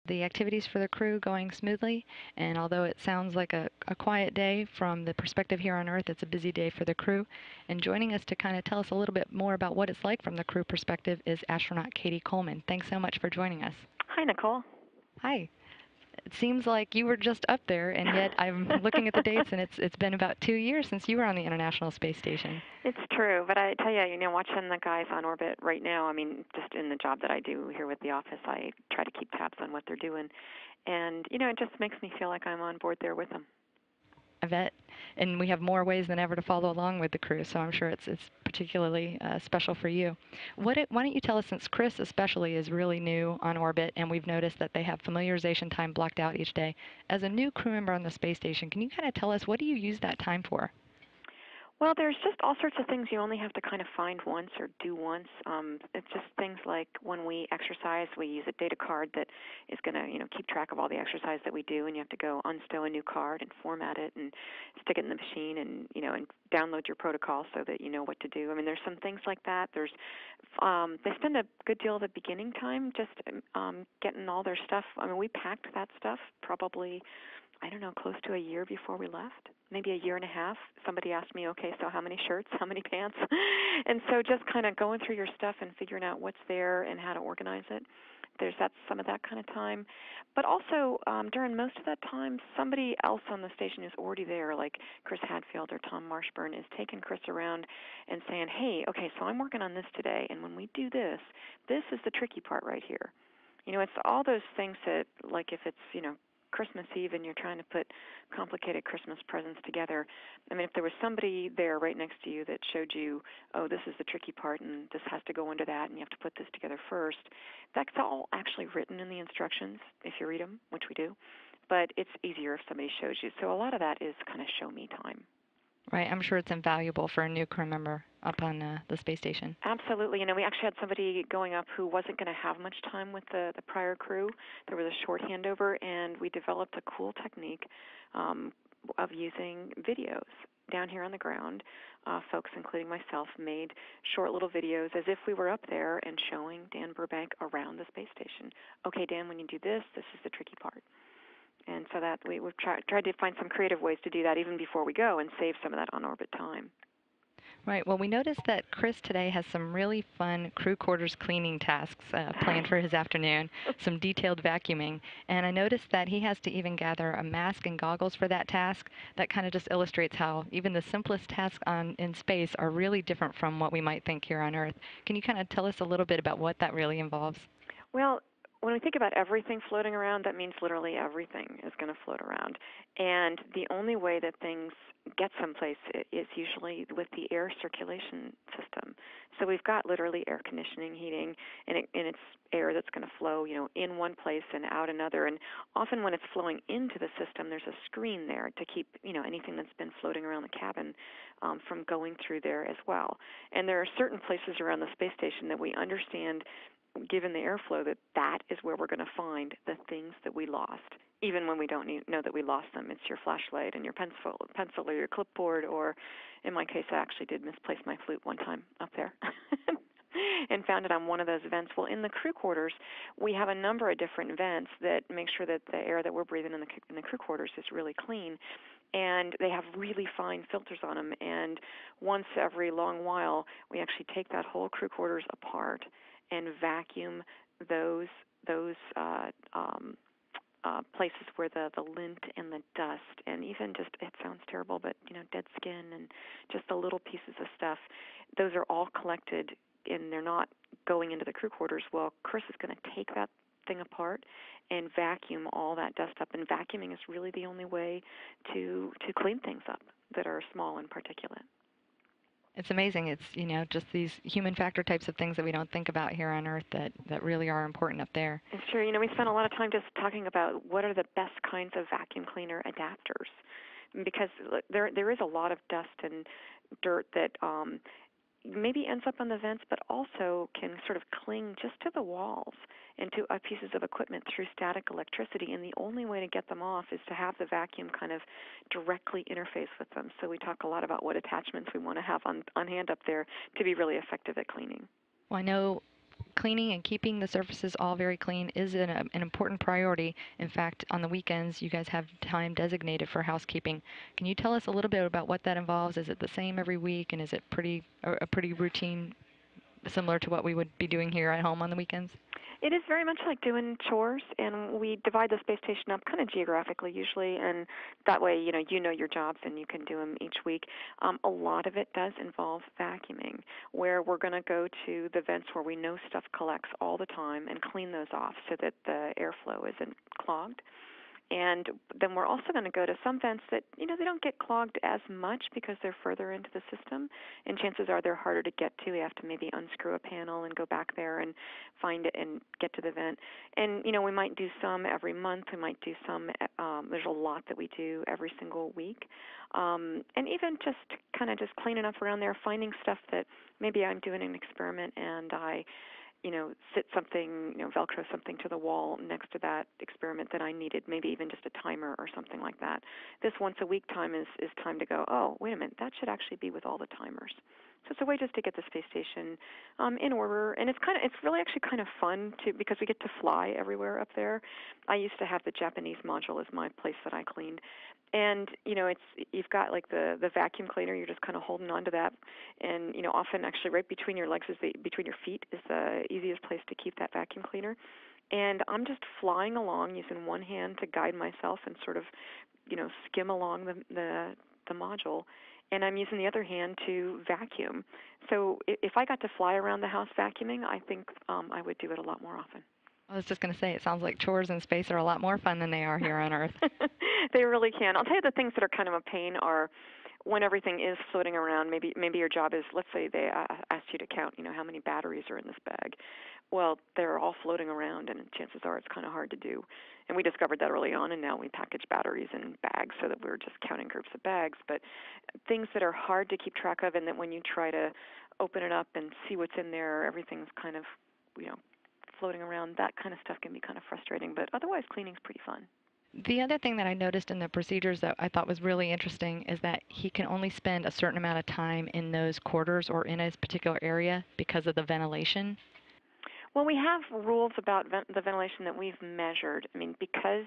the activities for the crew going smoothly. And although it sounds like a quiet day from the perspective here on Earth, it's a busy day for the crew. And joining us to kind of tell us a little bit more about what it's like from the crew perspective is astronaut Katie Coleman. Thanks so much for joining us. Hi, Nicole. Hi. It seems like you were just up there, and yet I'm looking at the dates, and it's been about 2 years since you were on the International Space Station. It's true, but I tell you, watching the guys on orbit right now, I mean, just in the job that I do here with the office, I try to keep tabs on what they're doing. And, it just makes me feel like I'm on board there with them. I bet. And we have more ways than ever to follow along with the crew, so I'm sure it's particularly special for you. Why don't you tell us, since Chris especially is really new on orbit, and we've noticed that they have familiarization time blocked out each day, as a new crew member on the space station, can you kind of tell us what do you use that time for? Well, there's just all sorts of things you only have to kind of find once or do once. It's just things like when we exercise, we use a data card that is going to, keep track of all the exercise that we do, and you have to go unstow a new card and format it and stick it in the machine and, and download your protocol so that you know what to do. I mean, there's some things like that. They spend a good deal of the beginning time just getting all their stuff. I mean, we packed that stuff probably, I don't know, close to a year before we left, maybe a year and a half. Somebody asked me, okay, so how many shirts, how many pants? And so just kind of going through your stuff and figuring out what's there and how to organize it. That's some of that kind of time. But also, during most of that time, somebody else on the station who's already there, like Chris Hadfield or Tom Marshburn, is taking Chris around and saying, hey, okay, so I'm working on this today, and when we do this, this is the tricky part right here. It's all those things that, like if it's, Christmas Eve and you're trying to put complicated Christmas presents together. I mean, if there was somebody there right next to you that showed you, oh, this is the tricky part and this has to go under that and you have to put this together first, that's all actually written in the instructions if you read them, which we do. But it's easier if somebody shows you. So a lot of that is kind of show me time. Right, I'm sure it's invaluable for a new crew member up on the space station. Absolutely. We actually had somebody going up who wasn't going to have much time with the prior crew. There was a short handover, and we developed a cool technique of using videos down here on the ground. Folks, including myself, made short little videos as if we were up there and showing Dan Burbank around the space station. Okay, Dan, when you do this, this is the tricky part. And so that we've tried to find some creative ways to do that even before we go and save some of that on-orbit time. Right. Well, we noticed that Chris today has some really fun crew quarters cleaning tasks planned for his afternoon, some detailed vacuuming. And I noticed that he has to even gather a mask and goggles for that task. That kind of just illustrates how even the simplest tasks in space are really different from what we might think here on Earth. Can you kind of tell us a little bit about what that really involves? Well, when we think about everything floating around, that means literally everything is going to float around. And the only way that things get someplace is usually with the air circulation system. So we've got literally air conditioning, heating, and it's air that's going to flow, in one place and out another. And often when it's flowing into the system, there's a screen there to keep, anything that's been floating around the cabin from going through there as well. And there are certain places around the space station that we understand, given the airflow, that is where we're going to find the things that we lost, even when we don't know that we lost them. It's your flashlight and your pencil or your clipboard, or in my case, I actually did misplace my flute one time up there and found it on one of those vents. Well, in the crew quarters, we have a number of different vents that make sure that the air that we're breathing in the crew quarters is really clean. And they have really fine filters on them. And once every long while, we actually take that whole crew quarters apart and vacuum those places where the lint and the dust and even just, it sounds terrible, but dead skin and just the little pieces of stuff, those are all collected and they're not going into the crew quarters. Well, Chris is going to take that thing apart and vacuum all that dust up. And vacuuming is really the only way to clean things up that are small and particulate. It's amazing. It's, just these human factor types of things that we don't think about here on Earth that really are important up there. It's true. We spent a lot of time just talking about what are the best kinds of vacuum cleaner adapters, because there is a lot of dust and dirt that maybe ends up on the vents, but also can sort of cling just to the walls and to pieces of equipment through static electricity. And the only way to get them off is to have the vacuum kind of directly interface with them. So we talk a lot about what attachments we want to have on hand up there to be really effective at cleaning. Well, I know cleaning and keeping the surfaces all very clean is an important priority. In fact, on the weekends, you guys have time designated for housekeeping. Can you tell us a little bit about what that involves? Is it the same every week, and is it a pretty routine, similar to what we would be doing here at home on the weekends? It is very much like doing chores, and we divide the space station up kind of geographically usually, and that way, you know your jobs and you can do them each week. A lot of it does involve vacuuming, where we're going to go to the vents where we know stuff collects all the time and clean those off so that the airflow isn't clogged. And then we're also going to go to some vents that, they don't get clogged as much because they're further into the system, and chances are they're harder to get to. We have to maybe unscrew a panel and go back there and find it and get to the vent. And, we might do some every month. We might do some, there's a lot that we do every single week. And even just kind of just cleaning up around there, finding stuff that maybe I'm doing an experiment and I sit something, Velcro something to the wall next to that experiment that I needed, maybe even just a timer or something like that. This once a week time is time to go, oh, wait a minute, that should actually be with all the timers. So it's a way just to get the space station in order, and it's really actually kind of fun because we get to fly everywhere up there. I used to have the Japanese module as my place that I cleaned, and you've got like the vacuum cleaner. You're just kind of holding on to that, and often actually right between your legs between your feet is the easiest place to keep that vacuum cleaner. And I'm just flying along using one hand to guide myself and sort of skim along the module, and I'm using the other hand to vacuum. So if I got to fly around the house vacuuming, I think I would do it a lot more often. I was just going to say, it sounds like chores in space are a lot more fun than they are here on Earth. They really can. I'll tell you the things that are kind of a pain are when everything is floating around. Maybe your job is, let's say they asked you to count, how many batteries are in this bag. Well, they're all floating around, and chances are it's kind of hard to do. And we discovered that early on, and now we package batteries in bags so that we're just counting groups of bags. But things that are hard to keep track of, and that when you try to open it up and see what's in there, everything's kind of, floating around, that kind of stuff can be kind of frustrating. But otherwise, cleaning's pretty fun. The other thing that I noticed in the procedures that I thought was really interesting is that he can only spend a certain amount of time in those quarters or in a particular area because of the ventilation. Well, we have rules about the ventilation that we've measured. I mean, because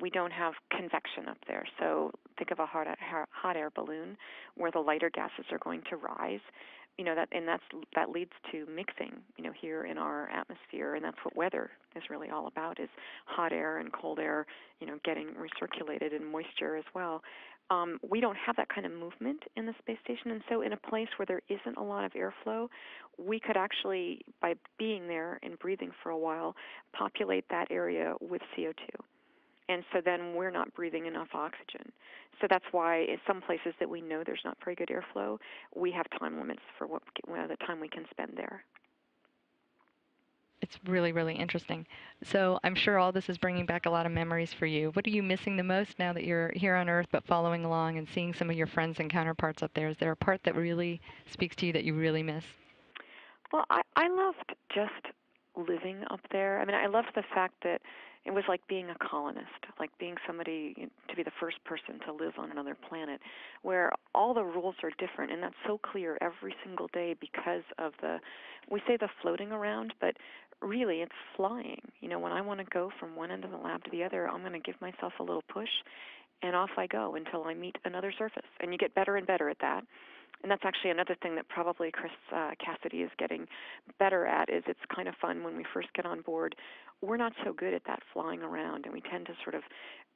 we don't have convection up there. So think of a hot air balloon where the lighter gases are going to rise. That leads to mixing, here in our atmosphere, and that's what weather is really all about: is hot air and cold air, getting recirculated, and moisture as well. We don't have that kind of movement in the space station, and so in a place where there isn't a lot of airflow, we could actually, by being there and breathing for a while, populate that area with CO2. And so then we're not breathing enough oxygen. So that's why in some places that we know there's not very good airflow, we have time limits for the time we can spend there. It's really, really interesting. So I'm sure all this is bringing back a lot of memories for you. What are you missing the most now that you're here on Earth but following along and seeing some of your friends and counterparts up there? Is there a part that really speaks to you that you really miss? Well, I loved just living up there. I mean, I loved the fact that it was like being a colonist, like being somebody to be the first person to live on another planet, where all the rules are different, and that's so clear every single day because of we say the floating around, but really it's flying. When I want to go from one end of the lab to the other, I'm going to give myself a little push, and off I go until I meet another surface. And you get better and better at that. And that's actually another thing that probably Chris Cassidy is getting better at, is it's kind of fun when we first get on board. We're not so good at that flying around, and we tend to sort of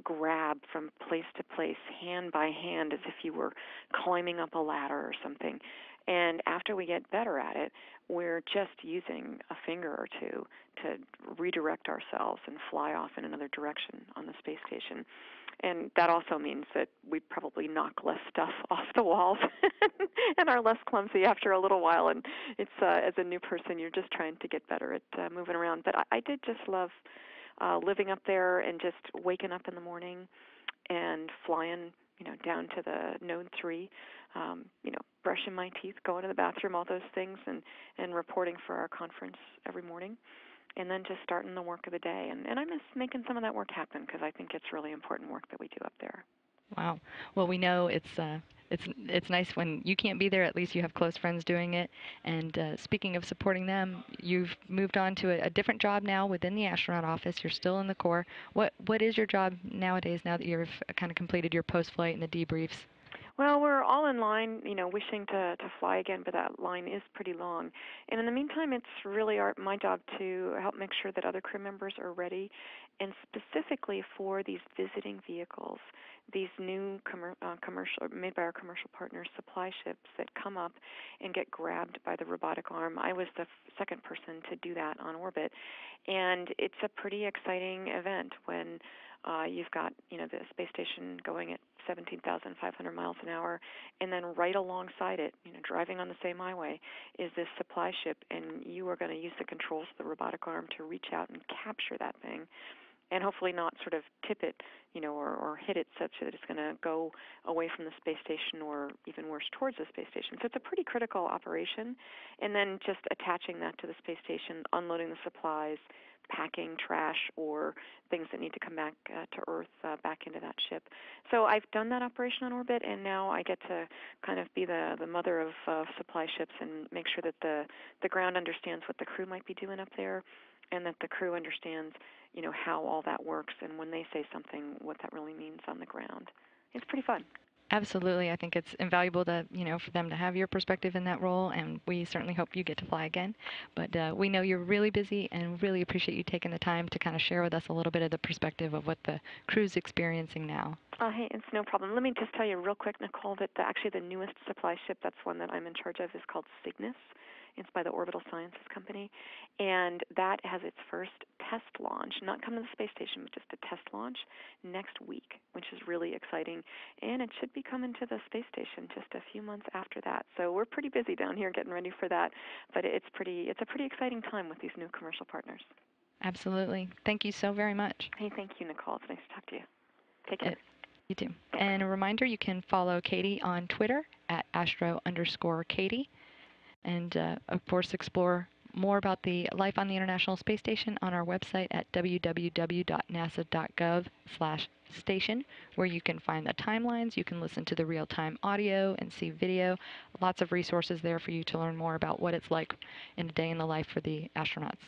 grab from place to place, hand by hand, as if you were climbing up a ladder or something. And after we get better at it, we're just using a finger or two to redirect ourselves and fly off in another direction on the space station. And that also means that we probably knock less stuff off the walls and are less clumsy after a little while. And it's as a new person, you're just trying to get better at moving around. But I did just love living up there and just waking up in the morning and flying, down to the Node 3, brushing my teeth, going to the bathroom, all those things, and reporting for our conference every morning. And then just starting the work of the day. And I miss making some of that work happen because I think it's really important work that we do up there. Wow. Well, we know it's It's nice when you can't be there. At least you have close friends doing it. And speaking of supporting them, you've moved on to a different job now within the astronaut office. You're still in the Corps. What is your job nowadays? Now that you've kind of completed your post-flight and the debriefs? Well, we're all in line, wishing to fly again, but that line is pretty long. And in the meantime, it's really my job to help make sure that other crew members are ready, and specifically for these visiting vehicles, these new commercial, made by our commercial partners, supply ships that come up and get grabbed by the robotic arm. I was the second person to do that on orbit, and it's a pretty exciting event when you've got, the space station going at 17,500 miles an hour, and then right alongside it, driving on the same highway, is this supply ship, and you are going to use the controls of the robotic arm to reach out and capture that thing, and hopefully not sort of tip it, or hit it such that it's going to go away from the space station or even worse, towards the space station. So it's a pretty critical operation. And then just attaching that to the space station, unloading the supplies, packing trash or things that need to come back to Earth, back into that ship. So I've done that operation on orbit, and now I get to kind of be the mother of supply ships and make sure that the ground understands what the crew might be doing up there, and that the crew understands, how all that works, and when they say something, what that really means on the ground. It's pretty fun. Absolutely. I think it's invaluable to, for them to have your perspective in that role, and we certainly hope you get to fly again. But we know you're really busy and really appreciate you taking the time to kind of share with us a little bit of the perspective of what the crew's experiencing now. Hey, it's no problem. Let me just tell you real quick, Nicole, that actually the newest supply ship, that's one that I'm in charge of, is called Cygnus. It's by the Orbital Sciences Company, and that has its first test launch, not coming to the space station, but just a test launch next week, which is really exciting. And it should be coming to the space station just a few months after that. So we're pretty busy down here getting ready for that, but it's a pretty exciting time with these new commercial partners. Absolutely. Thank you so very much. Hey, thank you, Nicole. It's nice to talk to you. Take care. You too. And a reminder, you can follow Katie on Twitter at @astro_Katie. And of course, explore more about the life on the International Space Station on our website at www.nasa.gov/station, where you can find the timelines, you can listen to the real-time audio and see video. Lots of resources there for you to learn more about what it's like in a day in the life for the astronauts.